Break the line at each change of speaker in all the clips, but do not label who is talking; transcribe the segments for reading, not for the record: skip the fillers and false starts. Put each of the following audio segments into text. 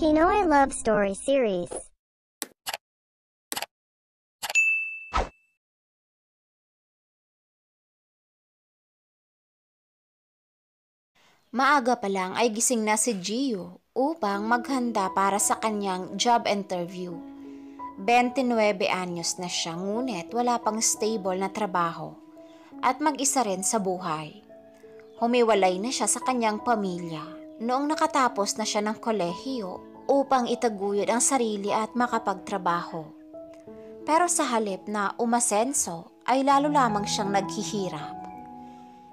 Pinoy Love Story Series.
Maaga pa lang ay gising na si Gio upang maghanda para sa kanyang job interview. 29 anyos na siya ngunit wala pang stable na trabaho at mag-isa rin sa buhay. Humiwalay na siya sa kanyang pamilya noong nakatapos na siya ng kolehiyo upang itaguyod ang sarili at makapagtrabaho. Pero sa halip na umasenso ay lalo lamang siyang naghihirap.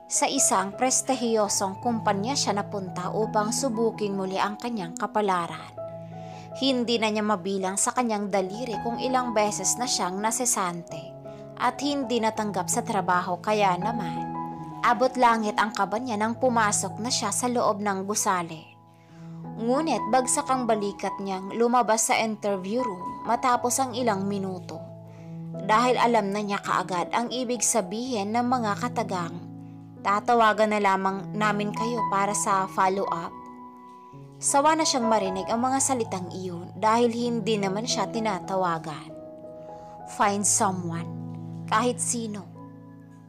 Sa isang prestihiyosong kumpanya siya napunta upang subukin muli ang kanyang kapalaran. Hindi na niya mabilang sa kanyang daliri kung ilang beses na siyang nasesante at hindi natanggap sa trabaho, kaya naman abot langit ang kaba niya nang pumasok na siya sa loob ng gusali. Ngunit bagsak ang balikat niyang lumabas sa interview room matapos ang ilang minuto. Dahil alam na niya kaagad ang ibig sabihin ng mga katagang, "Tatawagan na lamang namin kayo para sa follow-up." Sawa na siyang marinig ang mga salitang iyon dahil hindi naman siya tinatawagan. Find someone, kahit sino.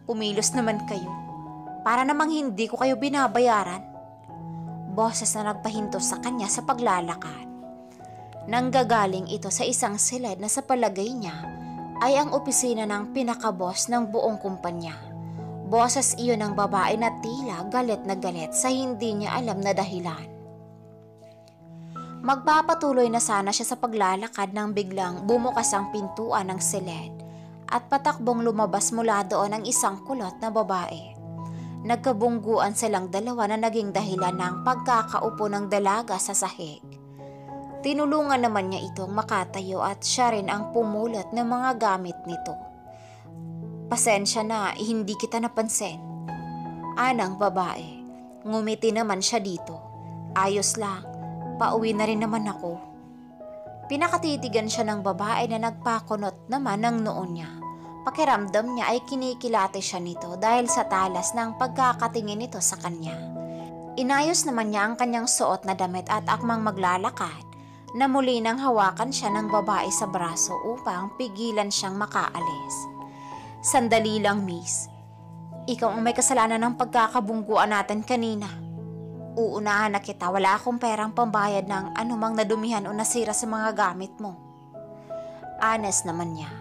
Kumilos naman kayo, para namang hindi ko kayo binabayaran. Boses na nagpahinto sa kanya sa paglalakad. Nanggagaling ito sa isang silid na sa palagay niya ay ang opisina ng pinakaboss ng buong kumpanya. Boses iyon ng babae na tila galit na galit sa hindi niya alam na dahilan. Magpapatuloy na sana siya sa paglalakad nang biglang bumukas ang pintuan ng silid at patakbong lumabas mula doon ang isang kulot na babae. Nagkabungguan silang dalawa na naging dahilan ng pagkakaupo ng dalaga sa sahig. Tinulungan naman niya itong makatayo at siya rin ang pumulot ng mga gamit nito. "Pasensya na, hindi kita napansin." Anang babae. Ngumiti naman siya dito. "Ayos lang. Pauwi na rin naman ako." Pinakatitigan siya ng babae na nagpakunot naman ng noon niya. Pakiramdam niya ay kinikilati siya nito dahil sa talas ng pagkakatingin nito sa kanya. Inayos naman niya ang kanyang suot na damit at akmang maglalakad na muli nang hawakan siya ng babae sa braso upang pigilan siyang makaalis. "Sandali lang, miss. Ikaw ang may kasalanan ng pagkakabungguan natin kanina. Uunahan na kita, wala akong perang pambayad ng anumang nadumihan o nasira sa mga gamit mo." Honest naman niya.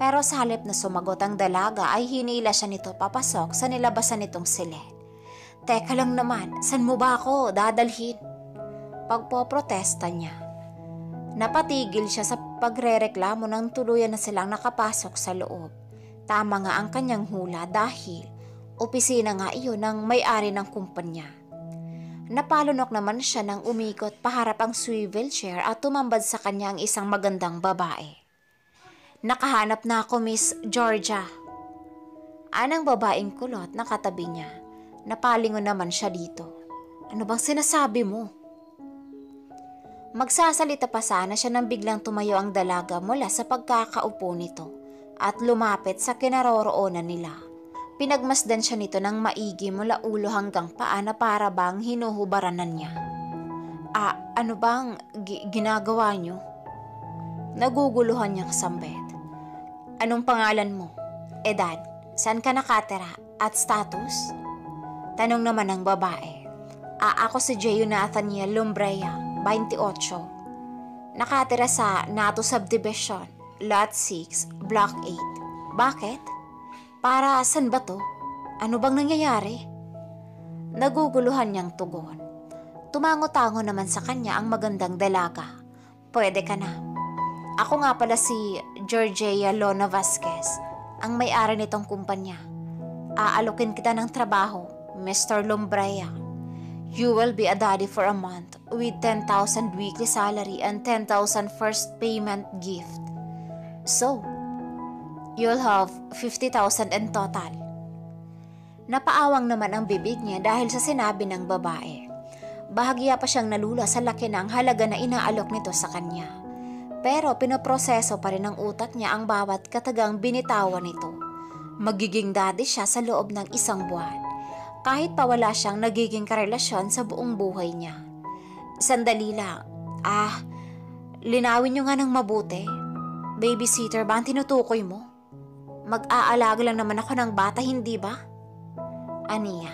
Pero sa halip na sumagot ang dalaga ay hinila siya nito papasok sa nilabasan nitong silid. "Teka lang naman, saan mo ba ako dadalhin?" Pagpoprotesta niya. Napatigil siya sa pagrereklamo nang tuluyan na silang nakapasok sa loob. Tama nga ang kanyang hula dahil opisina nga iyon ng may-ari ng kumpanya. Napalunok naman siya nang umikot paharap ang swivel chair at tumambad sa kanya ang isang magandang babae. "Nakahanap na ako, Miss Georgia." Anang babaeng kulot na katabi niya. Napalingon naman siya dito. "Ano bang sinasabi mo?" Magsasalita pa sana siya nang biglang tumayo ang dalaga mula sa pagkakaupo nito at lumapit sa kinaroroonan nila. Pinagmasdan siya nito ng maigi mula ulo hanggang paa na para bang hinuhubaranan niya. Ano bang ginagawa niyo?" Naguguluhan niyang sambit. "Anong pangalan mo? Edad? Saan ka nakatira? At status?" Tanong naman ng babae. Ako si Gio Nathaniel Lumbrea, 28. Nakatira sa Nato Subdivision, Lot 6, Block 8. "Bakit? Para saan ba to? Ano bang nangyayari?" Naguguluhan niyang tugon. Tumango-tango naman sa kanya ang magandang dalaga. "Pwede ka na. Ako nga pala si Georgia Lona Vasquez, ang may-ari nitong kumpanya. Aalokin kita ng trabaho, Mr. Lumbrea. You will be a daddy for a month with 10,000 weekly salary and 10,000 first payment gift. So, you'll have 50,000 in total." Napaawang naman ang bibig niya dahil sa sinabi ng babae. Bahagya pa siyang nalula sa laki ng halaga na inaalok nito sa kanya. Pero pinoproseso pa rin ng utak niya ang bawat katagang binitawan nito. Magiging daddy siya sa loob ng isang buwan, kahit pa wala siyang nagiging karelasyon sa buong buhay niya. "Sandali lang, Linawin nyo nga ng mabuti. Babysitter ba ang tinutukoy mo? Mag-aalaga lang naman ako ng bata, hindi ba? Aniya,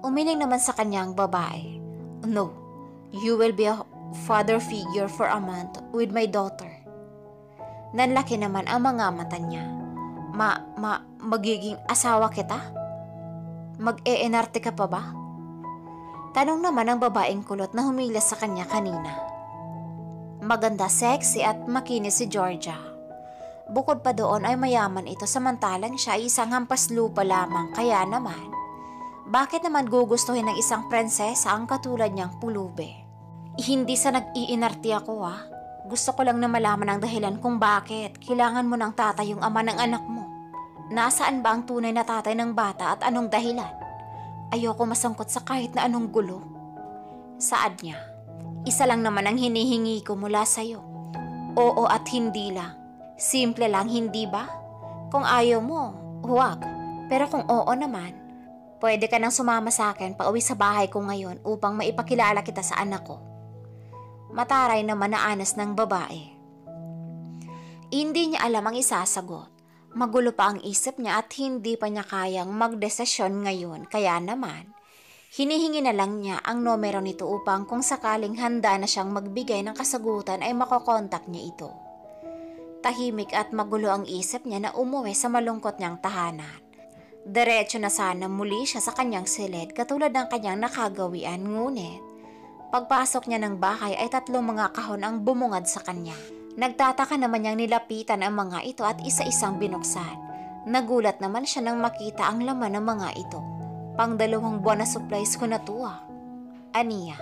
umiling naman sa kanyang babae. No, you will be a father figure for a month with my daughter. Nanlaki naman ang mga mata niya. Magiging asawa kita? Mag-e-enarte ka pa ba? Tanong naman ng babaeng kulot na humilas sa kanya kanina. Maganda, sexy at makinis si Georgia. Bukod pa doon ay mayaman ito samantalang siya ay isang hampas lupa lamang, kaya naman, bakit naman gugustuhin ng isang prinsesa ang katulad niyang pulube? Hindi sa nag-iinarte ako Gusto ko lang na malaman ang dahilan kung bakit kailangan mo ng tatay yung ama ng anak mo. Nasaan ba ang tunay na tatay ng bata at anong dahilan? Ayoko masangkot sa kahit na anong gulo. Saad niya, isa lang naman ang hinihingi ko mula sa'yo. Oo at hindi lang. Simple lang, hindi ba? Kung ayaw mo, huwag. Pero kung oo naman, pwede ka nang sumama sa akin pauwi sa bahay ko ngayon upang maipakilala kita sa anak ko. Mataray naman na anas ng babae. Hindi niya alam ang isasagot. Magulo pa ang isip niya at hindi pa niya kayang magdesisyon ngayon. Kaya naman, hinihingi na lang niya ang numero nito upang kung sakaling handa na siyang magbigay ng kasagutan ay makokontak niya ito. Tahimik at magulo ang isip niya na umuwi sa malungkot niyang tahanan. Diretso na sana muli siya sa kanyang silid katulad ng kanyang nakagawian, ngunit pagpasok niya ng bahay ay 3 mga kahon ang bumungad sa kanya. Nagtataka naman niyang nilapitan ang mga ito at isa-isang binuksan. Nagulat naman siya nang makita ang laman ng mga ito. Pang 2 buwan na supplies ko na to Aniya,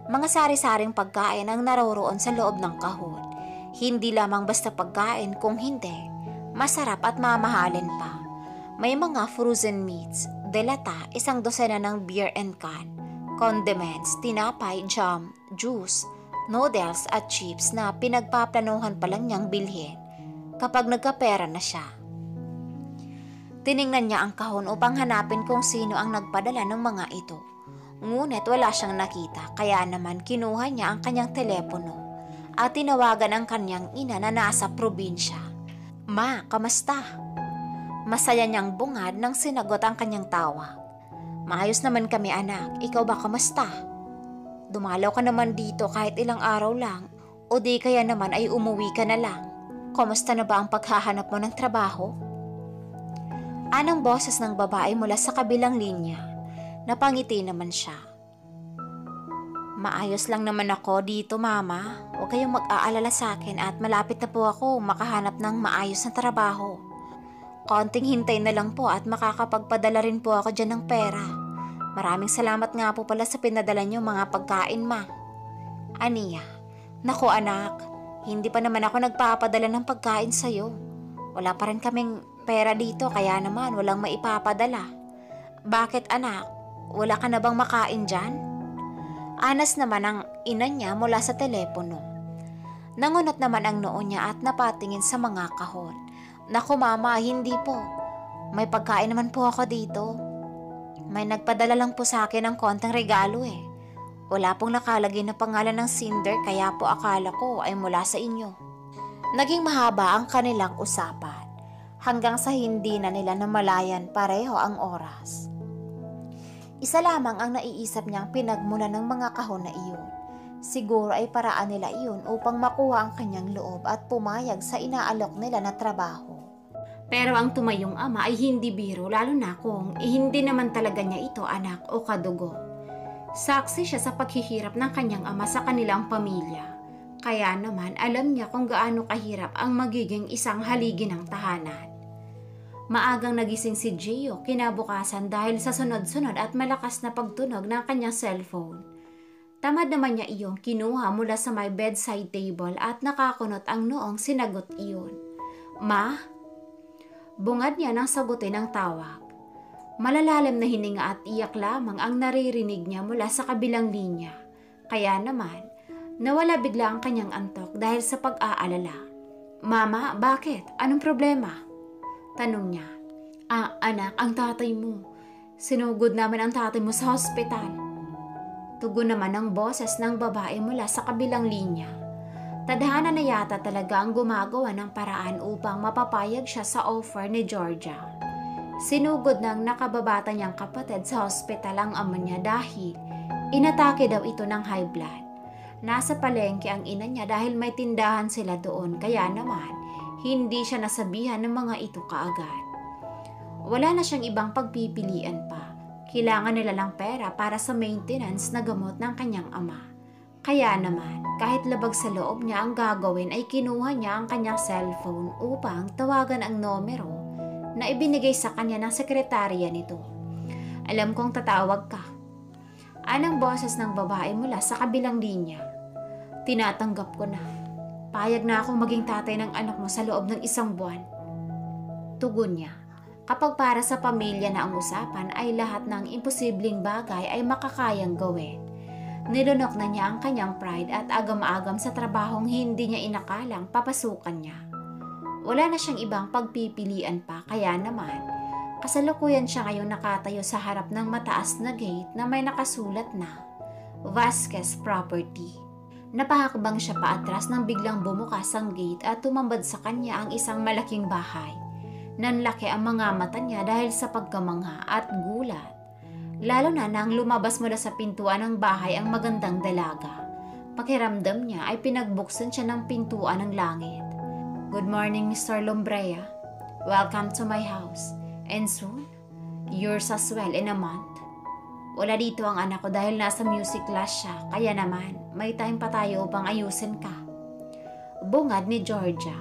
mga sari-saring pagkain ang naroroon sa loob ng kahon. Hindi lamang basta pagkain, kung hindi, masarap at mamahalin pa. May mga frozen meats, delata, 1 dosena ng beer and can, condiments, tinapay, jam, juice, noodles at chips na pinagpaplanuhan pa lang niyang bilhin kapag nagkapera na siya. Tiningnan niya ang kahon upang hanapin kung sino ang nagpadala ng mga ito. Ngunit wala siyang nakita, kaya naman kinuha niya ang kanyang telepono at tinawagan ang kanyang ina na nasa probinsya. Ma, kamusta? Masaya niyang bungad nang sinagot ang kanyang tawag. Maayos naman kami anak, ikaw ba kamusta? Dumalaw ka naman dito kahit ilang araw lang, o di kaya naman ay umuwi ka na lang. Kamusta na ba ang paghahanap mo ng trabaho? Anang boses ng babae mula sa kabilang linya. Napangiti naman siya. Maayos lang naman ako dito, mama. Huwag kayong mag-aalala sa akin at malapit na po ako makahanap ng maayos na trabaho. Konting hintay na lang po at makakapagpadala rin po ako dyan ng pera. Maraming salamat nga po pala sa pinadala niyo mga pagkain, ma. Aniya, naku anak, hindi pa naman ako nagpapadala ng pagkain sa'yo. Wala pa rin kaming pera dito kaya naman walang maipapadala. Bakit anak, wala ka na bang makain dyan? Anas naman ang ina niya mula sa telepono. Nangunot naman ang noo niya at napatingin sa mga kahon. Naku mama, hindi po. May pagkain naman po ako dito. May nagpadala lang po sa akin ng konting regalo Wala pong nakalagay na pangalan ng sender kaya po akala ko ay mula sa inyo. Naging mahaba ang kanilang usapan hanggang sa hindi na nila namalayan pareho ang oras. Isa lamang ang naiisip niyang pinagmulan ng mga kahon na iyon. Siguro ay paraan nila iyon upang makuha ang kanyang loob at pumayag sa inaalok nila na trabaho. Pero ang tumayong ama ay hindi biro, lalo na kung hindi naman talaga niya ito anak o kadugo. Saksi siya sa paghihirap ng kanyang ama sa kanilang pamilya. Kaya naman alam niya kung gaano kahirap ang magiging isang haligi ng tahanan. Maagang nagising si Gio kinabukasan dahil sa sunod-sunod at malakas na pagtunog ng kanyang cellphone. Tamad naman niya iyong kinuha mula sa may bedside table at nakakunot ang noong sinagot iyon. Ma? Bungad niya nang sagutin ang tawag. Malalalim na hininga at iyak lamang ang naririnig niya mula sa kabilang linya. Kaya naman, nawala bigla ang kanyang antok dahil sa pag-aalala. Mama, bakit? Anong problema? Tanong niya. Anak, ang tatay mo. Sinugod namin ang tatay mo sa hospital. Tugon naman ang boses ng babae mula sa kabilang linya. Tadhana na yata talaga ang gumagawa ng paraan upang mapapayag siya sa offer ni Georgia. Sinugod ng nakababata niyang kapatid sa hospital ang ama niya dahil inatake daw ito ng high blood. Nasa palengke ang ina niya dahil may tindahan sila doon, kaya naman hindi siya nasabihan ng mga ito kaagad. Wala na siyang ibang pagpipilian pa. Kailangan nila lang pera para sa maintenance na gamot ng kanyang ama. Kaya naman, kahit labag sa loob niya ang gagawin ay kinuha niya ang kanyang cellphone upang tawagan ang numero na ibinigay sa kanya ng sekretarya nito. Alam kong tatawag ka. Anang boses ng babae mula sa kabilang linya. Tinatanggap ko na. Payag na akong maging tatay ng anak mo sa loob ng 1 buwan. Tugon niya. Kapag para sa pamilya na ang usapan ay lahat ng imposibleng bagay ay makakayang gawin. Nilunok na niya ang kanyang pride at agam-agam sa trabahong hindi niya inakalang papasukan niya. Wala na siyang ibang pagpipilian pa, kaya naman kasalukuyan siya ngayong nakatayo sa harap ng mataas na gate na may nakasulat na Vasquez Property. Napahakbang siya paatras nang biglang bumukas ang gate at tumambad sa kanya ang isang malaking bahay. Nanlaki ang mga mata niya dahil sa pagkamangha at gulat. Lalo na nang lumabas mula sa pintuan ng bahay ang magandang dalaga. Pakiramdam niya ay pinagbuksan siya ng pintuan ng langit. Good morning, Mr. Lombrea. Welcome to my house. And soon, yours as well in a month. Wala dito ang anak ko dahil nasa music class siya, kaya naman may time pa tayo upang ayusin ka. Bungad ni Georgia.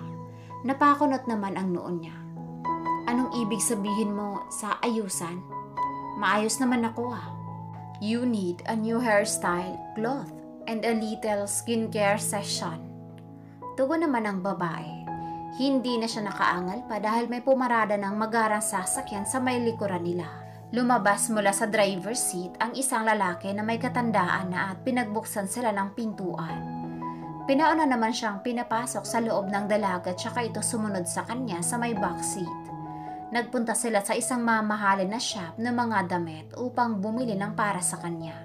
Napakunot naman ang noon niya. Anong ibig sabihin mo sa ayusan? Maayos naman ako ah. You need a new hairstyle, cloth, and a little skincare session. Tugon naman ang babae. Hindi na siya nakaangal pa dahil may pumarada ng magarang sasakyan sa may likuran nila. Lumabas mula sa driver's seat ang isang lalaki na may katandaan na at pinagbuksan sila ng pintuan. Pinauna naman siyang pinapasok sa loob ng dalaga tsaka ito sumunod sa kanya sa may backseat. Nagpunta sila sa isang mamahalin na shop ng mga damit upang bumili ng para sa kanya.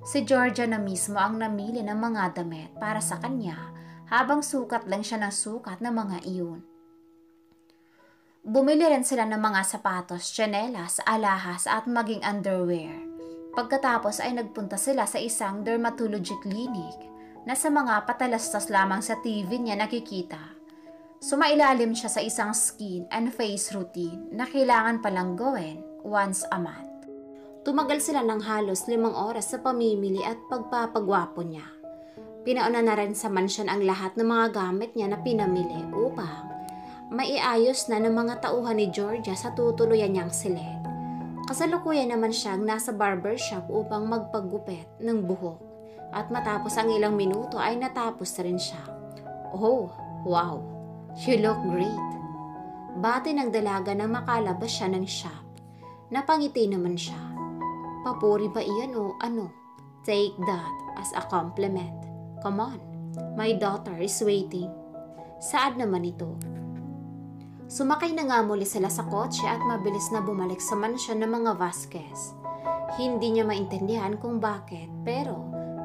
Si Georgia na mismo ang namili ng mga damit para sa kanya habang sukat lang siya ng sukat ng mga iyon. Bumili rin sila ng mga sapatos, tsinelas, alahas at maging underwear. Pagkatapos ay nagpunta sila sa isang dermatology clinic na sa mga patalastas lamang sa TV niya nakikita. Sumailalim siya sa isang skin and face routine na kailangan palang gawin once a month. Tumagal sila ng halos 5 oras sa pamimili at pagpapagwapo niya. Pinauna na rin sa mansyon ang lahat ng mga gamit niya na pinamili upang maiayos na ng mga tauhan ni Georgia sa tutuluyan niyang silid. Kasalukuyan naman siyang nasa barbershop upang magpagupit ng buhok at matapos ang ilang minuto ay natapos na rin siya. Oh, wow! You look great. Bati ng dalaga nang makalabas siya ng shop. Napangiti naman siya. Papuri ba iyan o ano? Take that as a compliment. Come on, my daughter is waiting. Saad naman ito. Sumakay na nga muli sila sa kotse at mabilis na bumalik sa mansyon ng mga Vasquez. Hindi niya maintindihan kung bakit, pero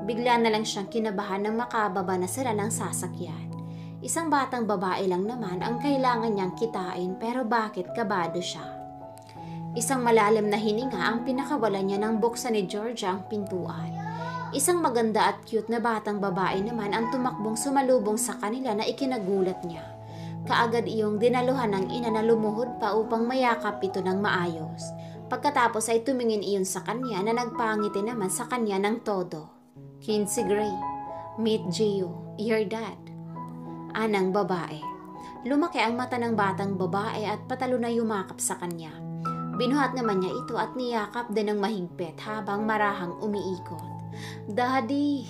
bigla na lang siyang kinabahan nang makababa na sila ng sasakyan. Isang batang babae lang naman ang kailangan niyang kitain, pero bakit kabado siya? Isang malalim na hininga ang pinakawalan niya nang buksan ni Georgia ang pintuan. Isang maganda at cute na batang babae naman ang tumakbong sumalubong sa kanila na ikinagulat niya. Kaagad iyong dinaluhan ng ina na lumuhod pa upang mayakap ito ng maayos. Pagkatapos ay tumingin iyon sa kanya na nagpangiti naman sa kanya ng todo. Kinsey Gray, meet Gio, your dad. Anang babae. Lumaki ang mata ng batang babae at patalo na yumakap sa kanya. Binuhat naman niya ito at niyakap din ng mahigpit habang marahang umiikot. Daddy!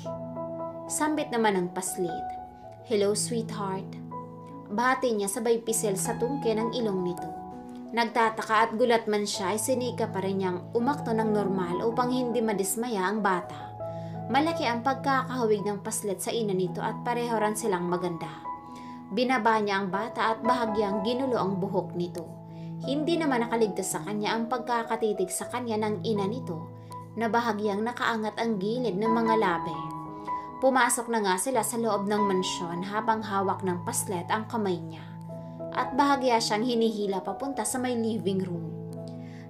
Sambit naman ng paslit. Hello, sweetheart. Bati niya sabay pisil sa tungke ng ilong nito. Nagtataka at gulat man siya ay sinika pa rin niyang umakto ng normal upang hindi madismaya ang bata. Malaki ang pagkakahawig ng paslit sa ina nito at pareho rin silang maganda. Binaba niya ang bata at bahagyang ginulo ang buhok nito. Hindi naman nakaligtas sa kanya ang pagkakatitig sa kanya ng ina nito na bahagyang nakaangat ang gilid ng mga labi. Pumasok na nga sila sa loob ng mansyon habang hawak ng paslet ang kamay niya at bahagya siyang hinihila papunta sa may living room.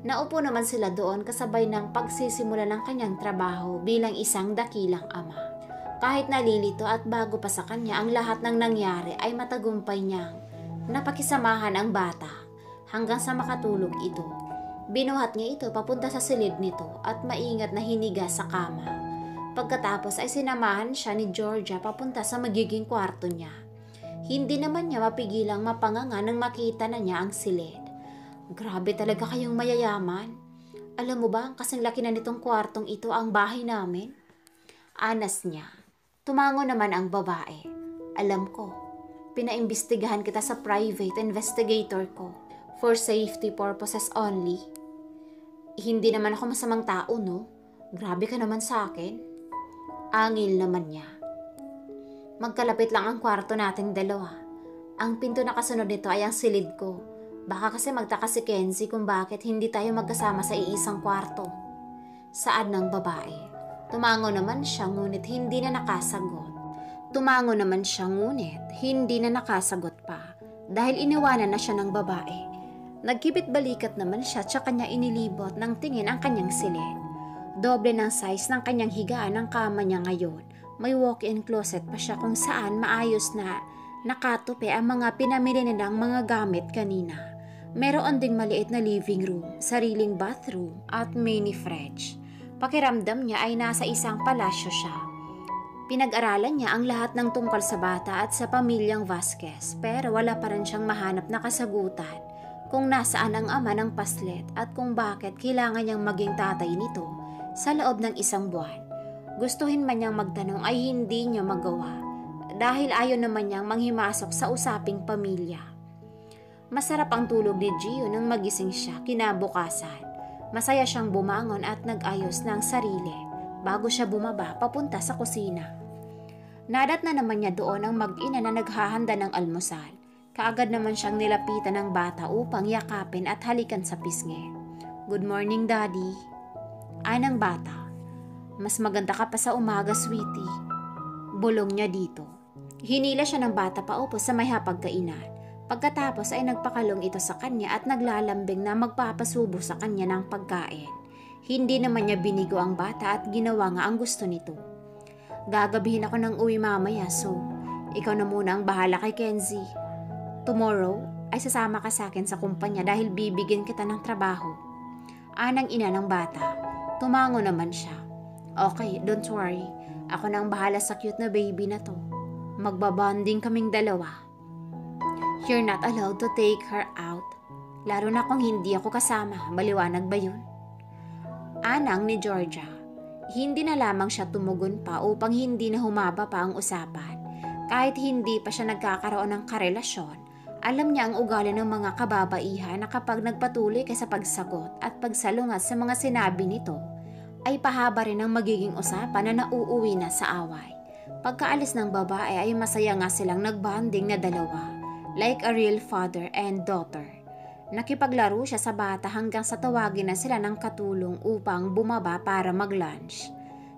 Naupo naman sila doon kasabay ng pagsisimula ng kanyang trabaho bilang isang dakilang ama. Kahit nalilito at bago pa sa kanya ang lahat ng nangyari ay matagumpay niyang napakisamahan ang bata hanggang sa makatulog ito. Binuhat niya ito papunta sa silid nito at maingat na hiniga sa kama. Pagkatapos ay sinamahan siya ni Georgia papunta sa magiging kwarto niya. Hindi naman niya mapigilang mapanganga nang makita na niya ang silid. Grabe talaga kayong mayayaman. Alam mo ba, kasing laki na nitong kwartong ito ang bahay namin? Anas niya. Tumango naman ang babae. Alam ko, pinaimbestigahan kita sa private investigator ko for safety purposes only. Hindi naman ako masamang tao, no? Grabe ka naman sa akin. Angil naman niya. Magkalapit lang ang kwarto nating dalawa. Ang pinto na kasunod nito ay ang silid ko. Baka kasi magtaka si Kenzie kung bakit hindi tayo magkasama sa iisang kwarto. Saad ng babae. Tumango naman siya ngunit hindi na nakasagot pa dahil iniwanan na siya ng babae. Nagkibit balikat naman siya tsaka niya inilibot ng tingin ang kanyang silid. Doble ng size ng kanyang higaan ang kama niya ngayon. May walk-in closet pa siya kung saan maayos na nakatupi ang mga pinamili nilang mga gamit kanina. Meron ding maliit na living room, sariling bathroom at mini fridge. Pakiramdam niya ay nasa isang palasyo siya. Pinag-aralan niya ang lahat ng tungkol sa bata at sa pamilyang Vasquez pero wala pa rin siyang mahanap na kasagutan kung nasaan ang ama ng paslet at kung bakit kailangan niyang maging tatay nito sa loob ng isang buwan. Gustuhin man niyang magtanong ay hindi niya magawa dahil ayaw naman niyang manghimasok sa usaping pamilya. Masarap ang tulog ni Gio nang magising siya kinabukasan. Masaya siyang bumangon at nag-ayos ng sarili bago siya bumaba papunta sa kusina. Nadat na naman niya doon ang mag-ina na naghahanda ng almusal. Kaagad naman siyang nilapitan ng bata upang yakapin at halikan sa pisngi. Good morning, Daddy. Ay ng bata. Mas maganda ka pa sa umaga, sweetie. Bulong niya dito. Hinila siya ng bata paupo sa may hapagkainan. Pagkatapos ay nagpakalong ito sa kanya at naglalambing na magpapasubo sa kanya ng pagkain. Hindi naman niya binigo ang bata at ginawa nga ang gusto nito. Gagabihin ako ng uwi mamaya so ikaw na muna ang bahala kay Kenzie. Tomorrow ay sasama ka sa akin sa kumpanya dahil bibigyan kita ng trabaho. Anang ina ng bata. Tumango naman siya. Okay, don't worry. Ako na ang bahala sa cute na baby na to. Magbabonding kaming dalawa. You're not allowed to take her out. Lalo na kung hindi ako kasama. Maliwanag ba yun? Anang ni Georgia. Hindi na lamang siya tumugon pa upang hindi na humaba pa ang usapan. Kahit hindi pa siya nagkakaroon ng karelasyon, alam niya ang ugali ng mga kababaihan na kapag nagpatuloy ka sa pagsagot at pagsalungat sa mga sinabi nito, ay pahaba rin ang magiging usapan na nauuwi na sa away. Pagkaalis ng babae ay masaya nga silang nagbanding na dalawa. Like a real father and daughter. Nakipaglaro siya sa bata hanggang sa tawagin na sila ng katulong upang bumaba para mag-lunch.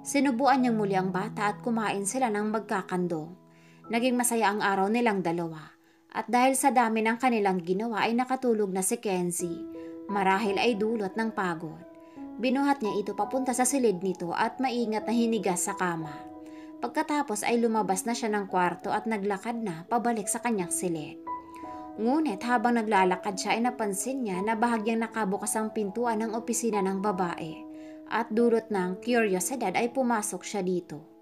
Sinubuan niyang muli ang bata at kumain sila ng magkakandong. Naging masaya ang araw nilang dalawa. At dahil sa dami ng kanilang ginawa ay nakatulog na si Kenzie. Marahil ay dulot ng pagod. Binuhat niya ito papunta sa silid nito at maingat na hiniga sa kama. Pagkatapos ay lumabas na siya ng kwarto at naglakad na pabalik sa kanyang silid. Ngunit habang naglalakad siya ay napansin niya na bahagyang nakabukas ang pintuan ng opisina ng babae at dulot ng kuryosidad ay pumasok siya dito.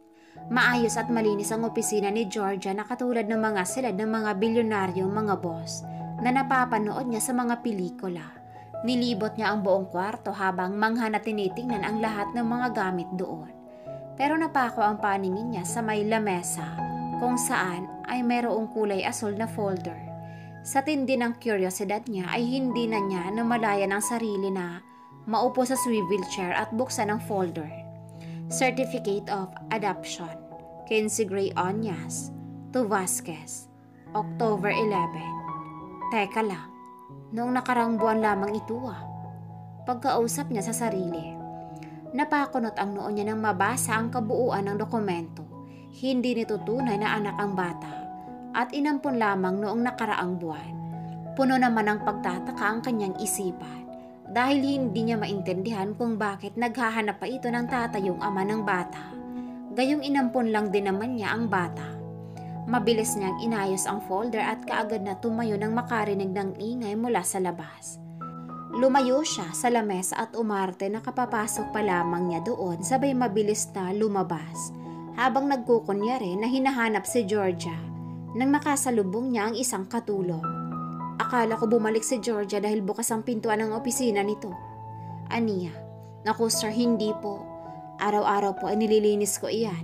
Maayos at malinis ang opisina ni Georgia na katulad ng mga silid ng mga bilyonaryong mga boss na napapanood niya sa mga pelikula. Nilibot niya ang buong kwarto habang mangha na tinitingnan ang lahat ng mga gamit doon. Pero napako ang paningin niya sa may lamesa kung saan ay mayroong kulay asul na folder. Sa tindi ng kuryosidad niya ay hindi na niya namalayan ang sarili na maupo sa swivel chair at buksan ang folder. Certificate of Adoption, Kenzie Gray Onyas, to Vasquez, October 11. Teka lang, noong nakarang buwan lamang ito Pagkausap niya sa sarili. Napakunot ang noo niya nang mabasa ang kabuuan ng dokumento. Hindi nito tunay na anak ang bata at inampun lamang noong nakaraang buwan. Puno naman ng pagtataka ang kanyang isipan dahil hindi niya maintindihan kung bakit naghahanap pa ito ng tatayong ama ng bata. Gayong inampun lang din naman niya ang bata. Mabilis niyang inayos ang folder at kaagad na tumayo nang makarinig ng ingay mula sa labas. Lumayo siya sa lamesa at umarte na kapapasok pa lamang niya doon sabay mabilis na lumabas habang nagkukunyari na hinahanap si Georgia nang makasalubong niya ang isang katulong. Akala ko bumalik si Georgia dahil bukas ang pintuan ng opisina nito. Aniya, naku sir, hindi po. Araw-araw po ay nililinis ko iyan.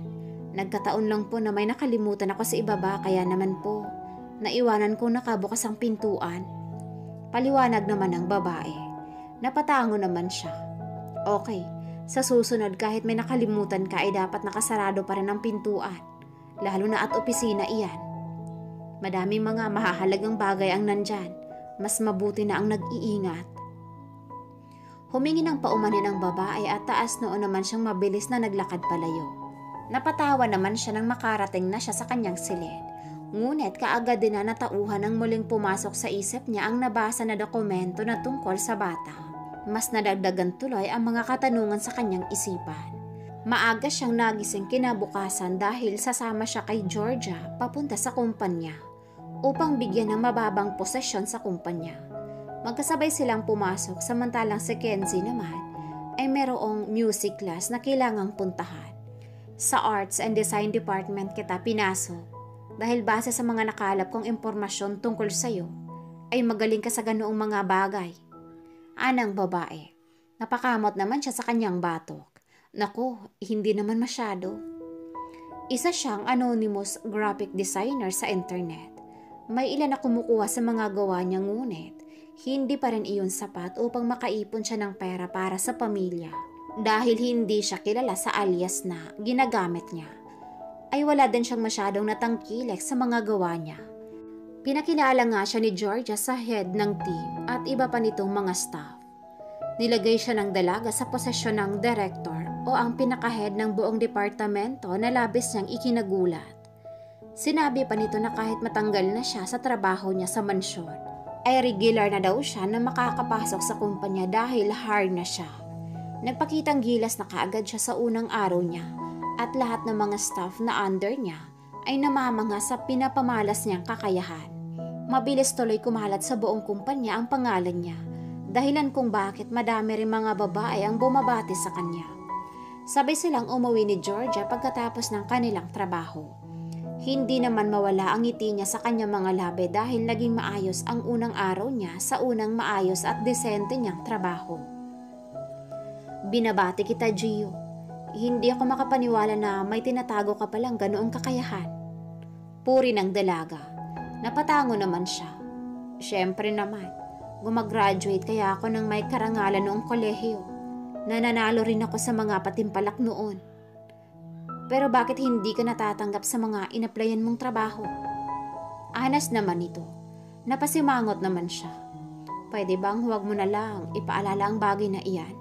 Nagkataon lang po na may nakalimutan ako sa ibaba kaya naman po naiwanan kong nakabukas ang pintuan. Paliwanag naman ng babae. Napatango naman siya. Okay, sa susunod kahit may nakalimutan ka ay dapat nakasarado pa rin ang pintuan. Lalo na at opisina iyan. Madaming mga mahahalagang bagay ang nandyan. Mas mabuti na ang nag-iingat. Humingi ng paumanin ang babae at taas noon naman siyang mabilis na naglakad palayo. Napatawa naman siya nang makarating na siya sa kanyang silid. Ngunit kaagad din na natauhan nang muling pumasok sa isip niya ang nabasa na dokumento na tungkol sa bata. Mas nadagdagan tuloy ang mga katanungan sa kanyang isipan. Maaga siyang nagising kinabukasan dahil sasama siya kay Georgia papunta sa kumpanya upang bigyan ng mababang posisyon sa kumpanya. Magkasabay silang pumasok samantalang si Kenzie naman ay merong music class na kailangang puntahan. Sa Arts and Design Department kita pinasok dahil base sa mga nakalap kong impormasyon tungkol sa'yo ay magaling ka sa ganoong mga bagay. Anang babae. Napakamot naman siya sa kanyang batok. Naku, hindi naman masyado. Isa siyang anonymous graphic designer sa internet. May ilan na kumukuha sa mga gawa niya ngunit hindi pa rin iyon sapat upang makaipon siya ng pera para sa pamilya. Dahil hindi siya kilala sa alias na ginagamit niya, ay wala din siyang masyadong natangkilik sa mga gawa niya. Pinakilala nga siya ni Georgia sa head ng team at iba pa nitong mga staff. Nilagay siya ng dalaga sa posisyon ng director o ang pinaka-head ng buong departamento na labis niyang ikinagulat. Sinabi pa nito na kahit matanggal na siya sa trabaho niya sa mansyon, ay regular na daw siya na makakapasok sa kumpanya dahil hard na siya. Nagpakitang gilas na kaagad siya sa unang araw niya at lahat ng mga staff na under niya ay namamanga sa pinapamalas niyang kakayahan. Mabilis tuloy kumalat sa buong kumpanya ang pangalan niya, dahilan kung bakit madami rin mga babae ang bumabati sa kanya. Sabay silang umuwi ni Georgia pagkatapos ng kanilang trabaho. Hindi naman mawala ang ngiti niya sa kanyang mga labi dahil naging maayos ang unang araw niya sa unang maayos at desente niyang trabaho. Binabati kita, Gio. Hindi ako makapaniwala na may tinatago ka palang ganoong kakayahan. Puri ng dalaga. Napatango naman siya. Siyempre naman, gumagraduate kaya ako ng may karangalan noong kolehiyo. Nananalo rin ako sa mga patimpalak noon. Pero bakit hindi ka natatanggap sa mga inaplayan mong trabaho? Anas naman ito. Napasimangot naman siya. Pwede bang huwag mo na lang ipaalala ang bagay na iyan?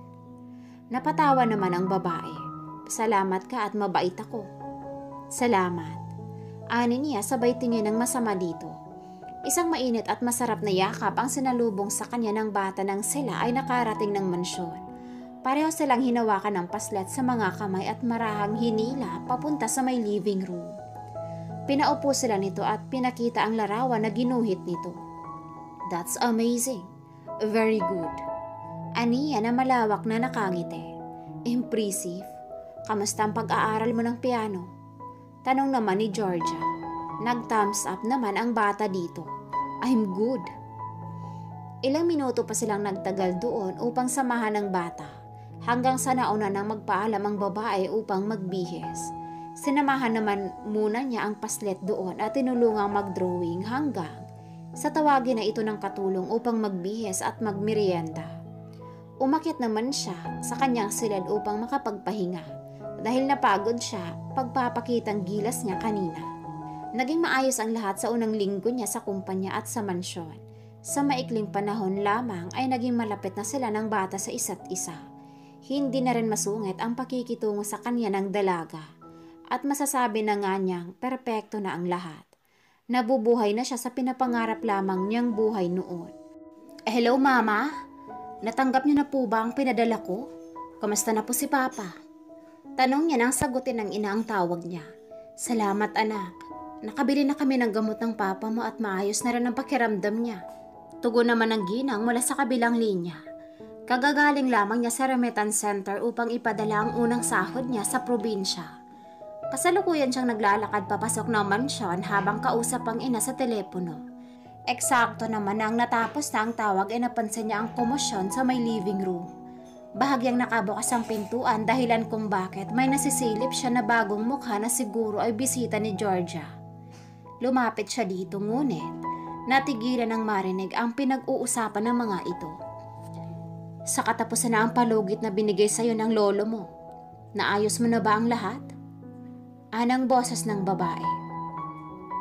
Napatawa naman ang babae. Salamat ka at mabait ako. Salamat. Ani niya sabay tingin ng masama dito. Isang mainit at masarap na yakap ang sinalubong sa kanya ng bata nang sila ay nakarating ng mansyon. Pareho silang hinawakan ng paslet sa mga kamay at marahang hinila papunta sa may living room. Pinaupo sila nito at pinakita ang larawan na ginuhit nito. That's amazing. Very good. Aniya na malawak na nakangiti. Impressive. Kamusta ang pag-aaral mo ng piano? Tanong naman ni Georgia. Nag-thumbs up naman ang bata dito. I'm good. Ilang minuto pa silang nagtagal doon upang samahan ng bata. Hanggang sa nauna nang magpaalam ang babae upang magbihis. Sinamahan naman muna niya ang paslet doon at tinulungang mag-drawing hanggang sa tawagin na ito ng katulong upang magbihis at magmerienda. Umakyat naman siya sa kanyang silid upang makapagpahinga dahil napagod siya pagpapakitang gilas niya kanina. Naging maayos ang lahat sa unang linggo niya sa kumpanya at sa mansyon. Sa maikling panahon lamang ay naging malapit na sila ng bata sa isa't isa. Hindi na rin masungit ang pakikitungo sa kanya ng dalaga at masasabi na nga niyang perpekto na ang lahat. Nabubuhay na siya sa pinapangarap lamang niyang buhay noon. Hello mama, natanggap niyo na po ba ang pinadala ko? Kamusta na po si papa? Tanong niya nang sagutin ng ina ang tawag niya. Salamat anak, nakabili na kami ng gamot ng papa mo at maayos na rin ang pakiramdam niya. Tugon naman ng ginang mula sa kabilang linya. Kagagaling lamang niya sa remittance center upang ipadala ang unang sahod niya sa probinsya. Kasalukuyan siyang naglalakad papasok ng mansyon habang kausap ang ina sa telepono. Eksakto naman nang natapos na ang tawag ay napansin niya ang komosyon sa may living room. Bahagyang nakabukas ang pintuan dahilan kung bakit may nasisilip siya na bagong mukha na siguro ay bisita ni Georgia. Lumapit siya dito ngunit natigilan ng marinig ang pinag-uusapan ng mga ito. Sa katapusan na ang palugit na binigay sa iyo ng lolo mo, naayos mo na ba ang lahat? Anang boses ng babae.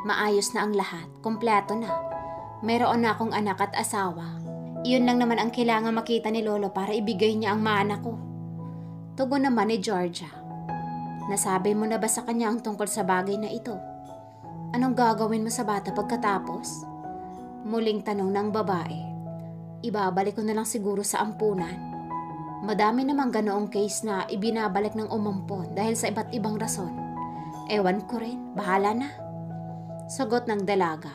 Maayos na ang lahat, kompleto na. Mayroon na akong anak at asawa. Iyon lang naman ang kailangan makita ni lolo para ibigay niya ang mana ko. Tugon naman ni Georgia. Nasabi mo na ba sa kanya ang tungkol sa bagay na ito? Anong gagawin mo sa bata pagkatapos? Muling tanong ng babae. Ibabalik ko na lang siguro sa ampunan. Madami namang ganoong case na ibinabalik ng umampon dahil sa iba't ibang rason. Ewan ko rin, bahala na. Sagot ng dalaga.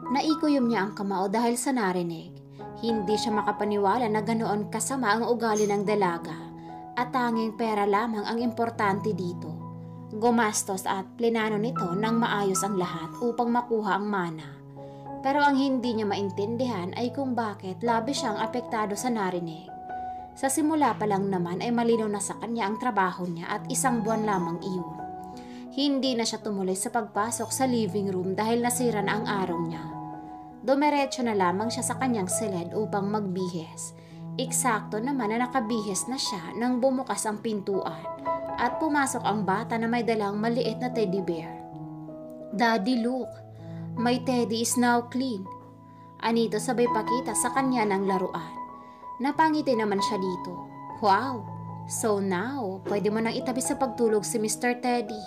Naikuyom niya ang kamao dahil sa narinig. Hindi siya makapaniwala na ganoon kasama ang ugali ng dalaga at tanging pera lamang ang importante dito. Gumastos at plinano nito nang maayos ang lahat upang makuha ang mana. Pero ang hindi niya maintindihan ay kung bakit labis siyang apektado sa narinig. Sa simula pa lang naman ay malinaw na sa kanya ang trabaho niya at isang buwan lamang iyon. Hindi na siya tumuloy sa pagpasok sa living room dahil nasira na ang araw niya. Dumiretso na lamang siya sa kanyang silid upang magbihes. Eksakto naman na nakabihis na siya nang bumukas ang pintuan at pumasok ang bata na may dalang maliit na teddy bear. Daddy, look! My teddy is now clean. Anito sabay pakita sa kanya ng laruan. Napangiti naman siya dito. Wow! So now, pwede mo nang itabi sa pagtulog si Mr. Teddy.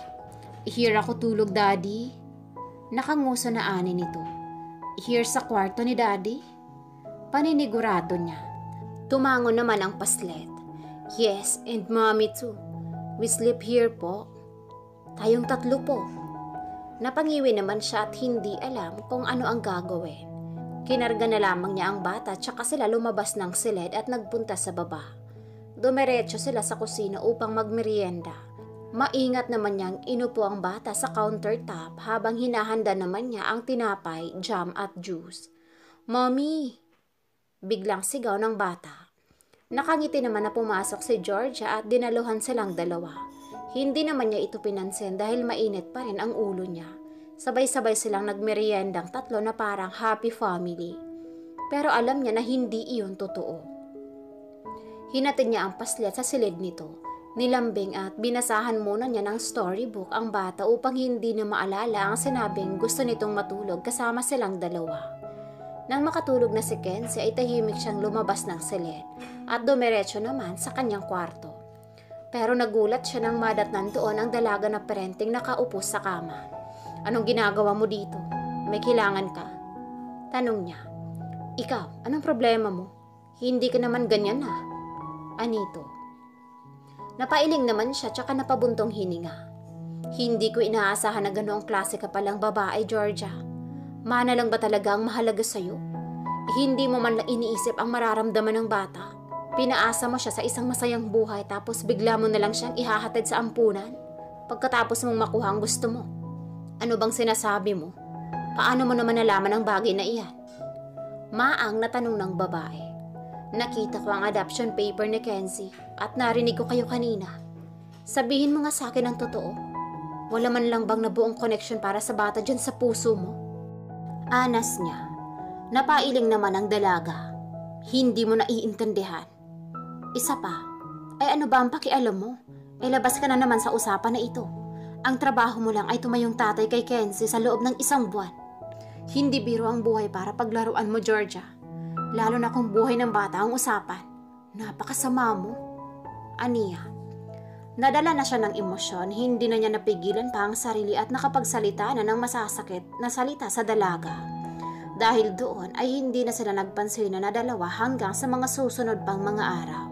Here ako tulog, Daddy. Nakanguso na ani nito. Here sa kwarto ni Daddy? Paninigurado niya. Tumango naman ang paslet. Yes, and Mommy too. We sleep here po. Tayong tatlo po. Napangiwi naman siya at hindi alam kung ano ang gagawin. Kinarga na lamang niya ang bata tsaka sila lumabas ng silid at nagpunta sa baba. Dumiretso sila sa kusina upang magmerienda. Maingat naman niyang inupo ang bata sa countertop habang hinahanda naman niya ang tinapay, jam at juice. Mommy! Biglang sigaw ng bata. Nakangiti naman na pumasok si Georgia at dinaluhan silang dalawa. Hindi naman niya ito pinansin dahil mainit pa rin ang ulo niya. Sabay-sabay silang nagmeriendang tatlo na parang happy family. Pero alam niya na hindi iyon totoo. Hinatid niya ang paslet sa silid nito. Nilambing at binasahan muna niya ng storybook ang bata upang hindi na maalala ang sinabing gusto nitong matulog kasama silang dalawa. Nang makatulog na si Kenzie ay tahimik siyang lumabas ng silid at dumiretso naman sa kanyang kwarto. Pero nagulat siya nang madatnan doon ang dalaga na parenting nakaupo sa kama. Anong ginagawa mo dito? May kailangan ka? Tanong niya. Ikaw, anong problema mo? Hindi ka naman ganyan ha? Anito. Napailing naman siya tsaka napabuntong hininga. Hindi ko inaasahan na ganoong klase ka palang babae, Georgia. Mana lang ba talaga ang mahalaga sa'yo? Hindi mo man lang iniisip ang mararamdaman ng bata. Pinaasa mo siya sa isang masayang buhay tapos bigla mo na lang siyang ihahatid sa ampunan pagkatapos mong makuha ang gusto mo. Ano bang sinasabi mo? Paano mo naman nalaman ang bagay na iyan? Maang na tanong ng babae. Nakita ko ang adoption paper ni Kenzie at narinig ko kayo kanina. Sabihin mo nga sa akin ang totoo. Wala man lang bang nabuong connection para sa bata dyan sa puso mo? Anas niya. Napailing naman ang dalaga. Hindi mo naiintindihan. Isa pa, ay ano ba ang pakialam mo? Labas ka na naman sa usapan na ito. Ang trabaho mo lang ay tumayong tatay kay Kenzie sa loob ng isang buwan. Hindi biro ang buhay para paglaruan mo, Georgia. Lalo na kung buhay ng bata ang usapan. Napakasama mo, aniya. Nadala na siya ng emosyon, hindi na niya napigilan pa ang sarili at nakapagsalita na ng masasakit na salita sa dalaga. Dahil doon ay hindi na sila nagpansin na dalawa hanggang sa mga susunod pang mga araw.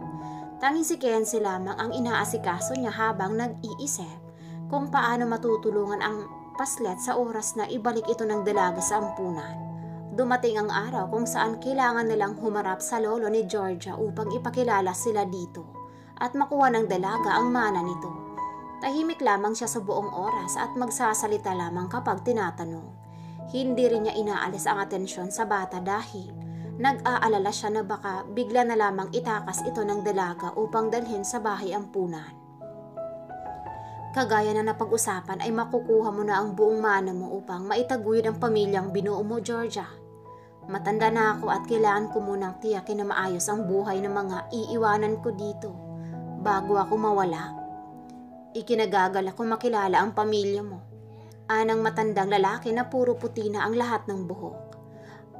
Tanging si Kenzie lamang ang inaasikaso niya habang nag-iisip kung paano matutulungan ang paslet sa oras na ibalik ito ng dalaga sa ampunan. Dumating ang araw kung saan kailangan nilang humarap sa lolo ni Georgia upang ipakilala sila dito at makuha ng dalaga ang mana nito. Tahimik lamang siya sa buong oras at magsasalita lamang kapag tinatanong. Hindi rin niya inaalis ang atensyon sa bata dahil nag-aalala siya na baka bigla na lamang itakas ito ng dalaga upang dalhin sa bahay ampunan. Kagaya na napag-usapan ay makukuha mo na ang buong mana mo upang maitaguyod ang pamilyang binuo mo, Georgia. Matanda na ako at kailangan ko munang tiyakin na maayos ang buhay ng mga iiwanan ko dito bago ako mawala. Ikinagagal ako makilala ang pamilya mo. Anang matandang lalaki na puro puti na ang lahat ng buhok.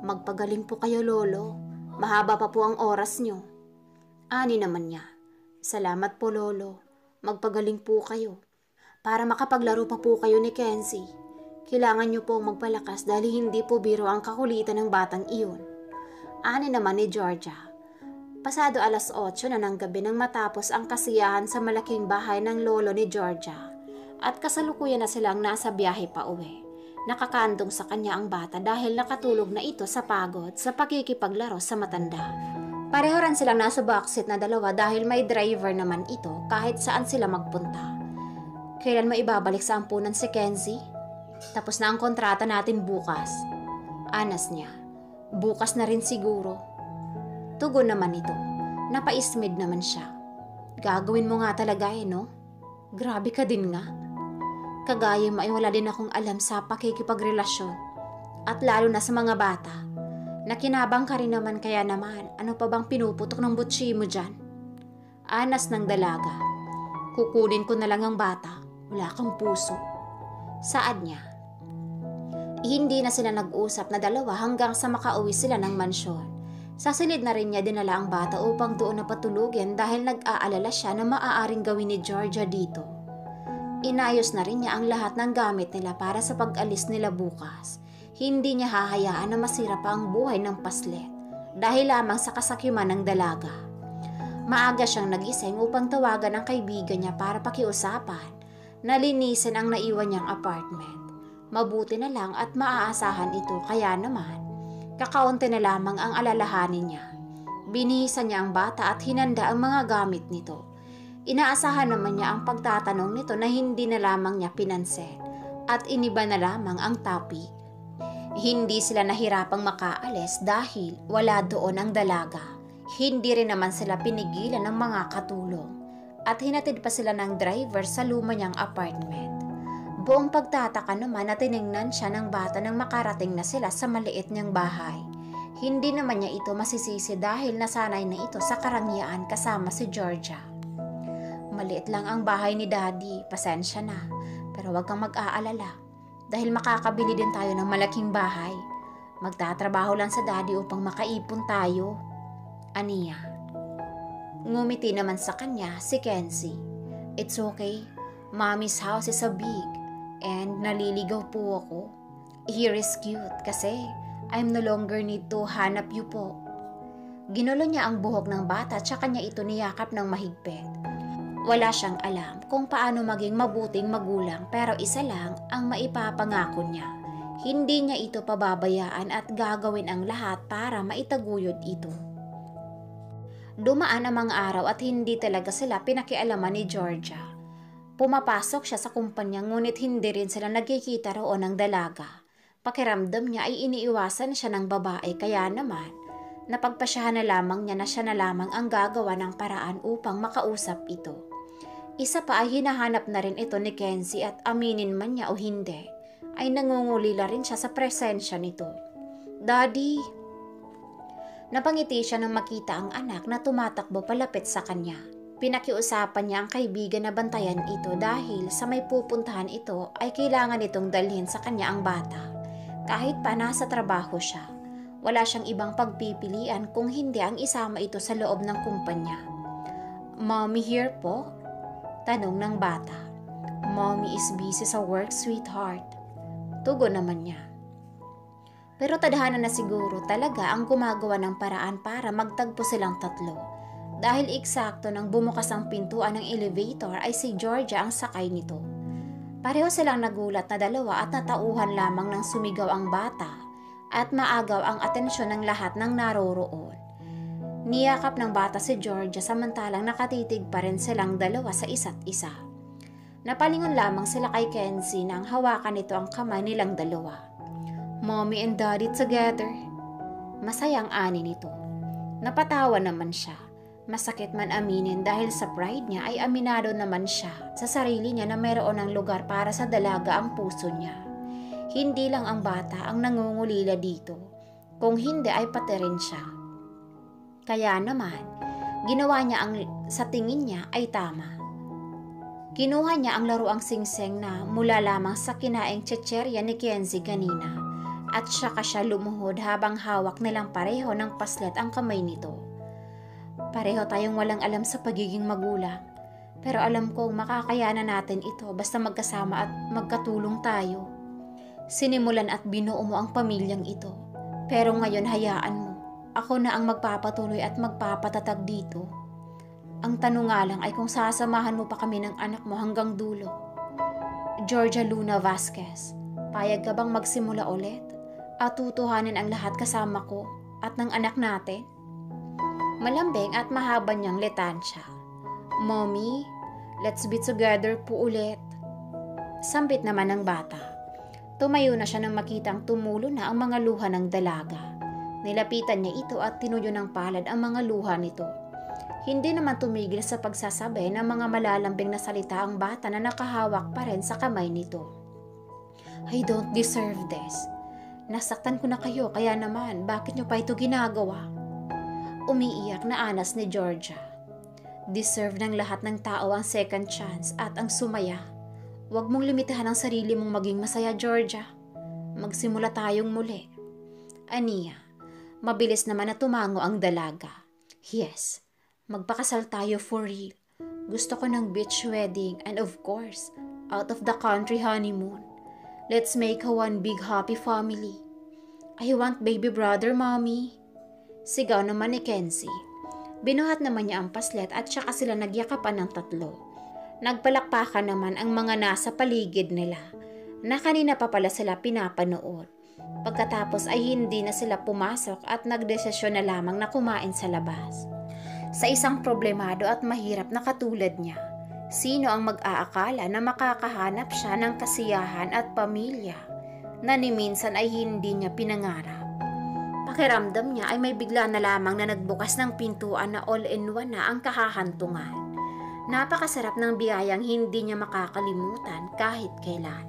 Magpagaling po kayo, lolo. Mahaba pa po ang oras nyo. Ani naman niya. Salamat po, lolo. Magpagaling po kayo. Para makapaglaro pa po kayo ni Kenzie. Kailangan niyo pong magpalakas dahil hindi po biro ang kakulitan ng batang iyon. Ani naman ni Georgia. Pasado 8:00 na ng gabi nang matapos ang kasiyahan sa malaking bahay ng lolo ni Georgia at kasalukuyan na silang nasa biyahe pa uwi. Nakakandong sa kanya ang bata dahil nakatulog na ito sa pagod sa pakikipaglaro sa matanda. Pareho rin silang nasa backseat na dalawa dahil may driver naman ito kahit saan sila magpunta. Kailan maibabalik sa ampunan si Kenzie? Tapos na ang kontrata natin bukas. Anas niya. Bukas na rin siguro. Tugon naman ito. Napaismid naman siya. Gagawin mo nga talaga no? Grabe ka din nga. Kagaya mo ay wala din akong alam sa pakikipagrelasyon. At lalo na sa mga bata. Nakinabang ka rin naman kaya naman. Ano pa bang pinuputok ng butsi mo dyan? Anas ng dalaga. Kukunin ko na lang ang bata. Wala kang puso. Saad niya. Hindi na sila nag-usap na dalawa hanggang sa makauwi sila ng mansyon. Sa silid na rin niya dinala ang bata upang doon na patulugin dahil nag-aalala siya na maaaring gawin ni Georgia dito. Inayos na rin niya ang lahat ng gamit nila para sa pag-alis nila bukas. Hindi niya hahayaan na masira pa ang buhay ng paslet dahil lamang sa kasakiman ng dalaga. Maaga siyang nagising upang tawagan ang kaibigan niya para pakiusapan. Nalinisin ang naiwan niyang apartment. Mabuti na lang at maaasahan ito kaya naman, kakaunti na lamang ang alalahanin niya. Binihisan niya ang bata at hinanda ang mga gamit nito. Inaasahan naman niya ang pagtatanong nito na hindi na lamang niya pinansin at iniba na lamang ang topic. Hindi sila nahirapang makaalis dahil wala doon ang dalaga. Hindi rin naman sila pinigilan ng mga katulong. At hinatid pa sila ng driver sa luma niyang apartment. Buong pagtataka naman na tiningnan siya ng bata nang makarating na sila sa maliit niyang bahay. Hindi naman niya ito masisisi dahil nasanay na ito sa karangyaan kasama si Georgia. Maliit lang ang bahay ni Daddy, pasensya na. Pero huwag kang mag-aalala dahil makakabili din tayo ng malaking bahay. Magtatrabaho lang sa Daddy upang makaipon tayo. Aniya. Ngumiti naman sa kanya si Kenzie. It's okay. Mommy's house is so big. And naliligaw po ako. Here is cute kasi I'm no longer need to hanap you po. Ginulo niya ang buhok ng bata at saka niya ito niyakap ng mahigpit. Wala siyang alam kung paano maging mabuting magulang pero isa lang ang maipapangako niya. Hindi niya ito pababayaan at gagawin ang lahat para maitaguyod ito. Dumaan ang mga araw at hindi talaga sila pinakialaman ni Georgia. Pumapasok siya sa kumpanya ngunit hindi rin sila nagkikita roon ng dalaga. Pakiramdam niya ay iniiwasan siya ng babae kaya naman napagpasyahan na lamang niya na siya na lamang ang gagawa ng paraan upang makausap ito. Isa pa ay hinahanap na rin ito ni Kenzie at aminin man niya o hindi ay nangungulila rin siya sa presensya nito. Daddy! Napangiti siya nang makita ang anak na tumatakbo palapit sa kanya. Pinakiusapan niya ang kaibigan na bantayan ito dahil sa may pupuntahan ito ay kailangan itong dalhin sa kanya ang bata. Kahit pa nasa trabaho siya, Wala siyang ibang pagpipilian kung hindi ang isama ito sa loob ng kumpanya. "Mommy here po?" tanong ng bata. "Mommy is busy sa work, sweetheart." Tugon naman niya. Pero tadhana na siguro talaga ang gumagawa ng paraan para magtagpo silang tatlo. Dahil eksakto nang bumukas ang pintuan ng elevator ay si Georgia ang sakay nito. Pareho silang nagulat na dalawa at natauhan lamang ng sumigaw ang bata at maagaw ang atensyon ng lahat ng naroroon. Niyakap ng bata si Georgia samantalang nakatitig pa rin silang dalawa sa isa't isa. Napalingon lamang sila kay Kenzie nang hawakan nito ang kamay nilang dalawa. "Mommy and Daddy together." Masayang ani nito. Napatawa naman siya. Masakit man aminin dahil sa pride niya ay aminado naman siya sa sarili niya na mayroon ng lugar para sa dalaga ang puso niya. Hindi lang ang bata ang nangungulila dito, kung hindi ay pati rin siya. Kaya naman, ginawa niya ang sa tingin niya ay tama. Kinuha niya ang laruang singseng na mula lamang sa kinaing chicherya ni Kenzie kanina at saka siya lumuhod habang hawak nilang pareho ng paslet ang kamay nito. Pareho tayong walang alam sa pagiging magulang, pero alam kong makakayanan natin ito basta magkasama at magkatulong tayo. Sinimulan at binuo mo ang pamilyang ito, pero ngayon hayaan mo, ako na ang magpapatuloy at magpapatatag dito. Ang tanong nga lang ay kung sasamahan mo pa kami ng anak mo hanggang dulo. Georgia Luna Vasquez, payag ka bang magsimula ulit at tutuhanin ang lahat kasama ko at ng anak natin? Malambing at mahaba niyang letansya. "Mommy, let's be together po ulit." Sambit naman ng bata. Tumayo na siya nang makitang tumulo na ang mga luha ng dalaga. Nilapitan niya ito at tinuyo ng palad ang mga luha nito. Hindi naman tumigil sa pagsasabi ng mga malalambing na salita ang bata na nakahawak pa rin sa kamay nito. "I don't deserve this. Nasaktan ko na kayo, kaya naman bakit niyo pa ito ginagawa?" Umiiyak na anas ni Georgia. Deserve ng lahat ng tao ang second chance at ang sumaya. Huwag mong limitahan ang sarili mong maging masaya, Georgia. Magsimula tayong muli. Aniya, mabilis naman na tumango ang dalaga. "Yes, magpakasal tayo for real. Gusto ko ng beach wedding and of course, out of the country honeymoon. Let's make a one big happy family. I want baby brother, Mommy." Sigaw naman ni Kenzie. Binuhat naman niya ang paslet at saka sila nagyakapan ng tatlo. Nagpalakpakan naman ang mga nasa paligid nila na kanina pa pala sila pinapanood. Pagkatapos ay hindi na sila pumasok at nagdesisyon na lamang na kumain sa labas. Sa isang problemado at mahirap na katulad niya, sino ang mag-aakala na makakahanap siya ng kasiyahan at pamilya na ni minsan ay hindi niya pinangarap? Pakiramdam niya ay may bigla na lamang na nagbukas ng pintuan na all-in-one na ang kahahantungan. Napakasarap ng biyayang hindi niya makakalimutan kahit kailan.